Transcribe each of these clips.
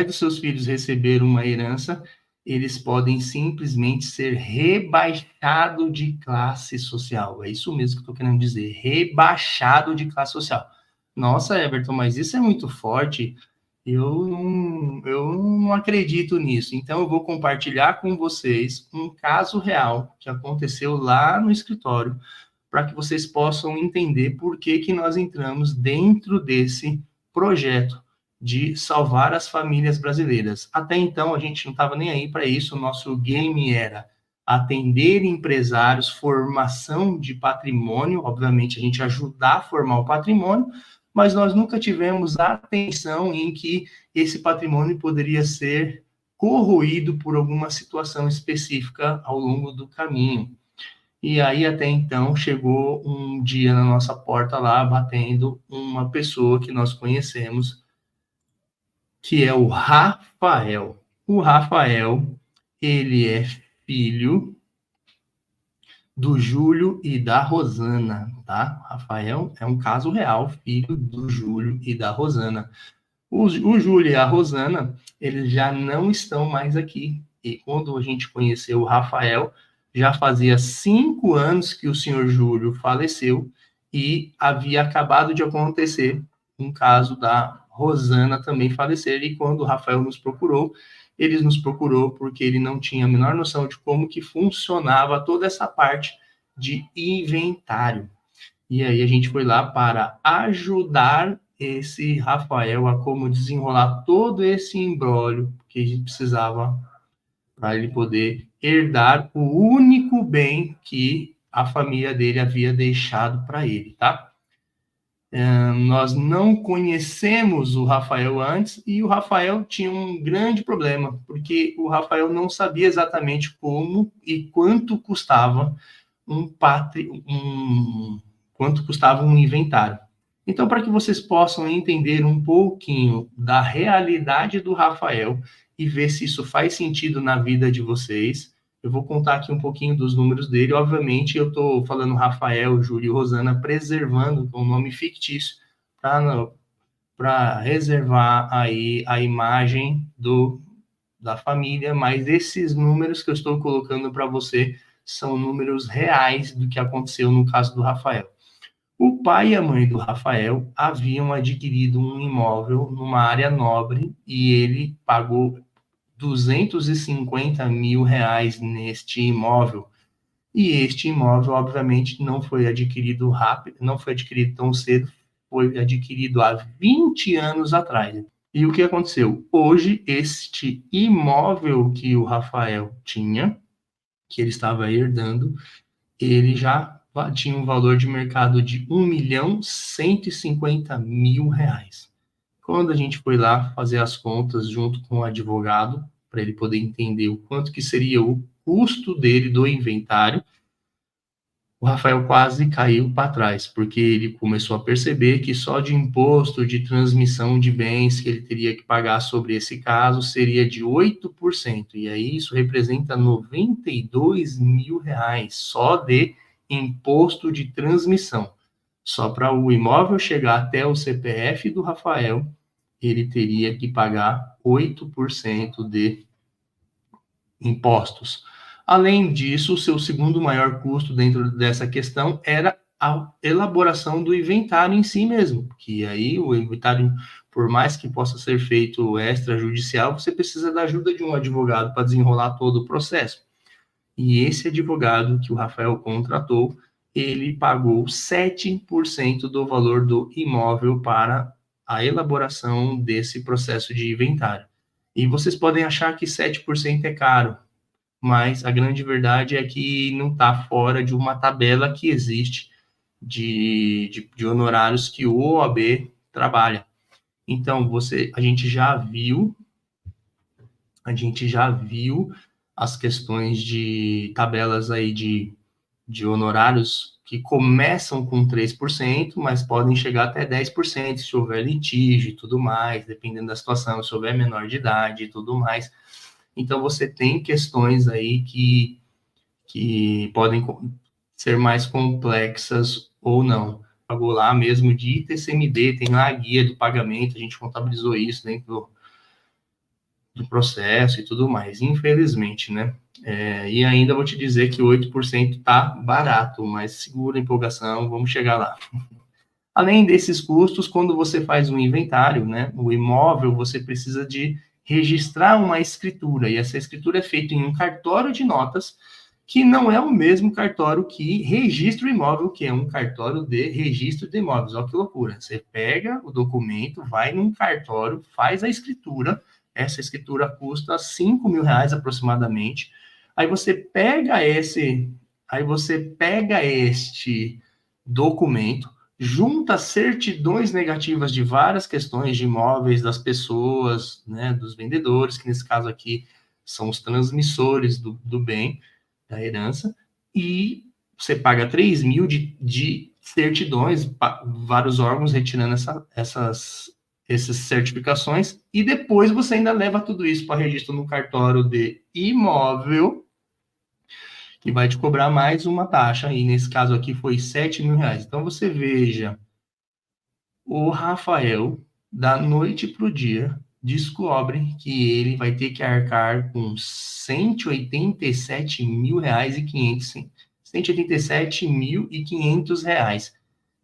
dos seus filhos receber uma herança, eles podem simplesmente ser rebaixados de classe social. É isso mesmo que eu estou querendo dizer, rebaixado de classe social. Nossa, Everton, mas isso é muito forte. Eu não acredito nisso. Então, eu vou compartilhar com vocês um caso real que aconteceu lá no escritório, para que vocês possam entender por que, que nós entramos dentro desse projeto de salvar as famílias brasileiras. Até então, a gente não estava nem aí para isso, o nosso game era atender empresários, formação de patrimônio, obviamente a gente ajudar a formar o patrimônio, mas nós nunca tivemos a atenção em que esse patrimônio poderia ser corroído por alguma situação específica ao longo do caminho. E aí, até então, chegou um dia na nossa porta lá, batendo uma pessoa que nós conhecemos, que é o Rafael. O Rafael, ele é filho do Júlio e da Rosana, tá? Rafael é um caso real, filho do Júlio e da Rosana. O Júlio e a Rosana, eles já não estão mais aqui. E quando a gente conheceu o Rafael, já fazia 5 anos que o senhor Júlio faleceu e havia acabado de acontecer um caso da Rosana também falecer. E quando o Rafael nos procurou, ele nos procurou porque ele não tinha a menor noção de como que funcionava toda essa parte de inventário. E aí a gente foi lá para ajudar esse Rafael a como desenrolar todo esse imbróglio que a gente precisava para ele poder herdar o único bem que a família dele havia deixado para ele, tá? Nós não conhecemos o Rafael antes e o Rafael tinha um grande problema, porque o Rafael não sabia exatamente como e quanto custava quanto custava um inventário. Então, para que vocês possam entender um pouquinho da realidade do Rafael e ver se isso faz sentido na vida de vocês, eu vou contar aqui um pouquinho dos números dele. Obviamente, eu estou falando Rafael, Júlio e Rosana, preservando um nome fictício para reservar aí a imagem da família, mas esses números que eu estou colocando para você são números reais do que aconteceu no caso do Rafael. O pai e a mãe do Rafael haviam adquirido um imóvel numa área nobre e ele pagou 250 mil reais neste imóvel. E este imóvel, obviamente, não foi adquirido rápido, não foi adquirido tão cedo, foi adquirido há 20 anos atrás. E o que aconteceu? Hoje, este imóvel que o Rafael tinha, que ele estava herdando, ele já tinha um valor de mercado de 1.150.000 reais. Quando a gente foi lá fazer as contas junto com o advogado, para ele poder entender o quanto que seria o custo dele do inventário, o Rafael quase caiu para trás, porque ele começou a perceber que só de imposto de transmissão de bens que ele teria que pagar sobre esse caso seria de 8%, e aí isso representa 92 mil reais só de imposto de transmissão. Só para o imóvel chegar até o CPF do Rafael, ele teria que pagar 8% de impostos. Além disso, o seu segundo maior custo dentro dessa questão era a elaboração do inventário em si mesmo, que aí o inventário, por mais que possa ser feito extrajudicial, você precisa da ajuda de um advogado para desenrolar todo o processo. E esse advogado que o Rafael contratou, ele pagou 7% do valor do imóvel para a elaboração desse processo de inventário. E vocês podem achar que 7% é caro, mas a grande verdade é que não está fora de uma tabela que existe de honorários que o OAB trabalha. Então, a gente já viu as questões de tabelas aí de honorários que começam com 3%, mas podem chegar até 10% se houver litígio e tudo mais, dependendo da situação, se houver menor de idade e tudo mais. Então, você tem questões aí que podem ser mais complexas ou não. Pagou lá mesmo de ITCMD, tem lá a guia do pagamento, a gente contabilizou isso dentro do processo e tudo mais, infelizmente, né? E ainda vou te dizer que 8% tá barato, mas segura a empolgação, vamos chegar lá. Além desses custos, quando você faz um inventário, né, o imóvel, você precisa de registrar uma escritura, e essa escritura é feita em um cartório de notas, que não é o mesmo cartório que registra o imóvel, que é um cartório de registro de imóveis. Olha que loucura. Você pega o documento, vai num cartório, faz a escritura, essa escritura custa R$ 5.000 aproximadamente, aí você pega este documento, junta certidões negativas de várias questões de imóveis das pessoas, né, dos vendedores, que nesse caso aqui são os transmissores do bem, da herança, e você paga 3 mil de certidões, vários órgãos retirando essas certificações, e depois você ainda leva tudo isso para registro no cartório de imóvel, que vai te cobrar mais uma taxa, e nesse caso aqui foi R$ 7.000. Então você veja, o Rafael, da noite para o dia, descobre que ele vai ter que arcar com R$ 187.500,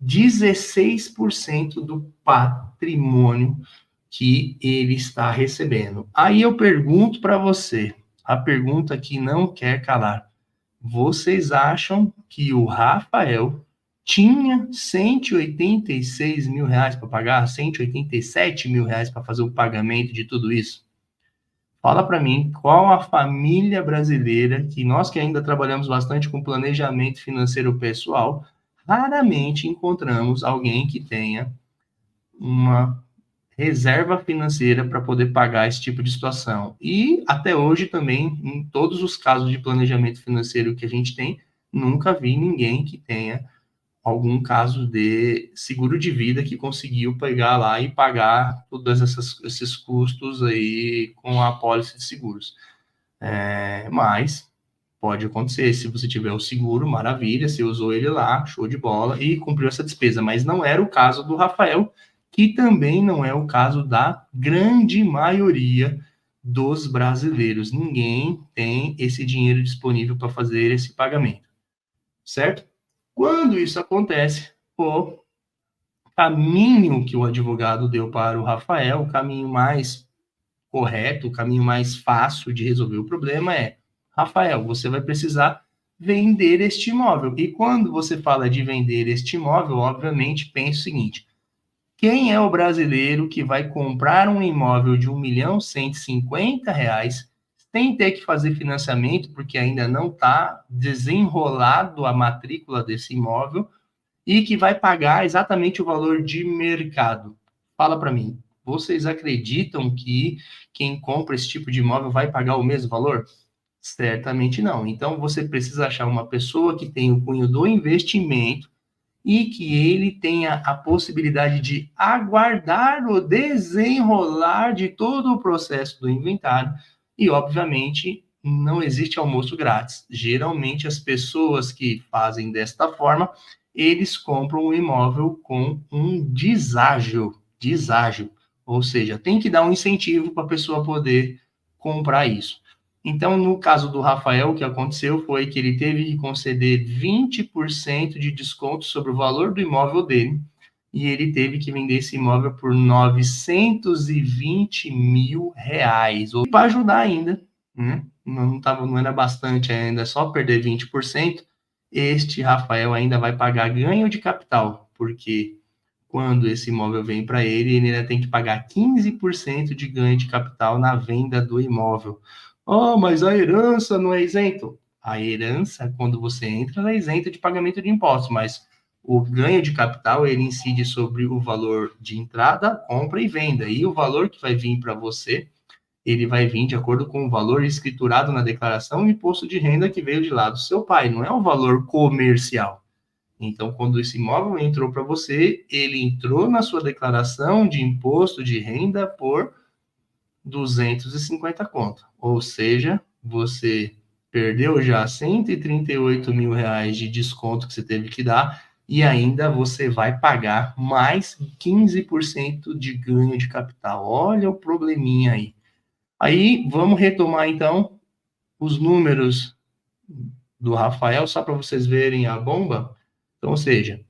R$ 16% do patrimônio que ele está recebendo. Aí eu pergunto para você, a pergunta que não quer calar: vocês acham que o Rafael tinha R$ 186.000 para pagar, R$ 187.000 para fazer o pagamento de tudo isso? Fala para mim, qual a família brasileira, que nós que ainda trabalhamos bastante com planejamento financeiro pessoal, raramente encontramos alguém que tenha uma reserva financeira para poder pagar esse tipo de situação. E até hoje também, em todos os casos de planejamento financeiro que a gente tem, nunca vi ninguém que tenha algum caso de seguro de vida que conseguiu pegar lá e pagar todos esses custos aí com a apólice de seguros. Mas pode acontecer, se você tiver o seguro, maravilha, você usou ele lá, show de bola, e cumpriu essa despesa. Mas não era o caso do Rafael, que também não é o caso da grande maioria dos brasileiros. Ninguém tem esse dinheiro disponível para fazer esse pagamento, certo? Quando isso acontece, o caminho que o advogado deu para o Rafael, o caminho mais correto, o caminho mais fácil de resolver o problema é: Rafael, você vai precisar vender este imóvel. E quando você fala de vender este imóvel, obviamente, pense o seguinte: quem é o brasileiro que vai comprar um imóvel de R$ 1.150 sem ter que fazer financiamento, porque ainda não está desenrolado a matrícula desse imóvel, e que vai pagar exatamente o valor de mercado? Fala para mim, vocês acreditam que quem compra esse tipo de imóvel vai pagar o mesmo valor? Certamente não. Então você precisa achar uma pessoa que tenha o cunho do investimento e que ele tenha a possibilidade de aguardar o desenrolar de todo o processo do inventário. E, obviamente, não existe almoço grátis. Geralmente, as pessoas que fazem desta forma, eles compram o imóvel com um deságio, ou seja, tem que dar um incentivo para a pessoa poder comprar isso. Então, no caso do Rafael, o que aconteceu foi que ele teve que conceder 20% de desconto sobre o valor do imóvel dele, e ele teve que vender esse imóvel por R$ 920.000. Para ajudar ainda, né? Não era bastante ainda, só perder 20%, este Rafael ainda vai pagar ganho de capital, porque quando esse imóvel vem para ele, ele ainda tem que pagar 15% de ganho de capital na venda do imóvel. Oh, mas a herança não é isento. A herança, quando você entra, ela é isenta de pagamento de impostos, mas o ganho de capital, ele incide sobre o valor de entrada, compra e venda. E o valor que vai vir para você, ele vai vir de acordo com o valor escriturado na declaração e imposto de renda que veio de lá do seu pai, não é o valor comercial. Então, quando esse imóvel entrou para você, ele entrou na sua declaração de imposto de renda por 250 conto. Ou seja, você perdeu já R$ 138.000 de desconto que você teve que dar e ainda você vai pagar mais 15% de ganho de capital. Olha o probleminha aí. Aí, vamos retomar, então, os números do Rafael, só para vocês verem a bomba. Então, ou seja,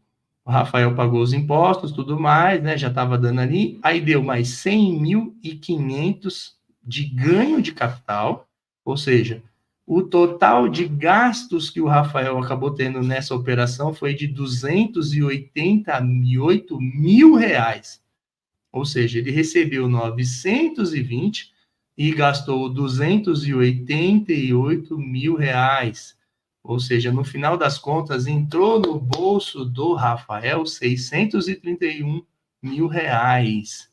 o Rafael pagou os impostos, tudo mais, né? Já estava dando ali. Aí deu mais 100.500 de ganho de capital, ou seja, o total de gastos que o Rafael acabou tendo nessa operação foi de 288 mil reais. Ou seja, ele recebeu 920 e gastou 288 mil reais. Ou seja, no final das contas, entrou no bolso do Rafael 631 mil reais.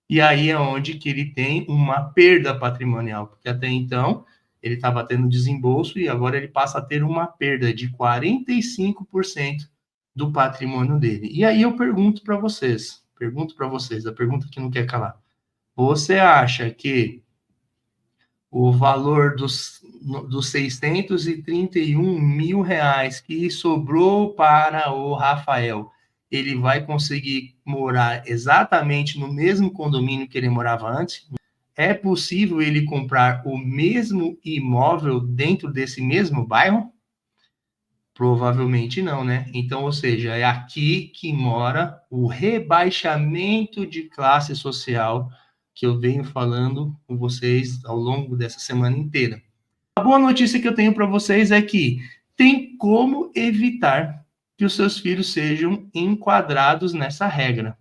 E aí é onde que ele tem uma perda patrimonial, porque até então ele estava tendo desembolso e agora ele passa a ter uma perda de 45% do patrimônio dele. E aí eu pergunto para vocês, a pergunta que não quer calar. Você acha que o valor dos 631 mil reais que sobrou para o Rafael, ele vai conseguir morar exatamente no mesmo condomínio que ele morava antes? É possível ele comprar o mesmo imóvel dentro desse mesmo bairro? Provavelmente não, né? Então, ou seja, é aqui que mora o rebaixamento de classe social que eu venho falando com vocês ao longo dessa semana inteira. A boa notícia que eu tenho para vocês é que tem como evitar que os seus filhos sejam enquadrados nessa regra.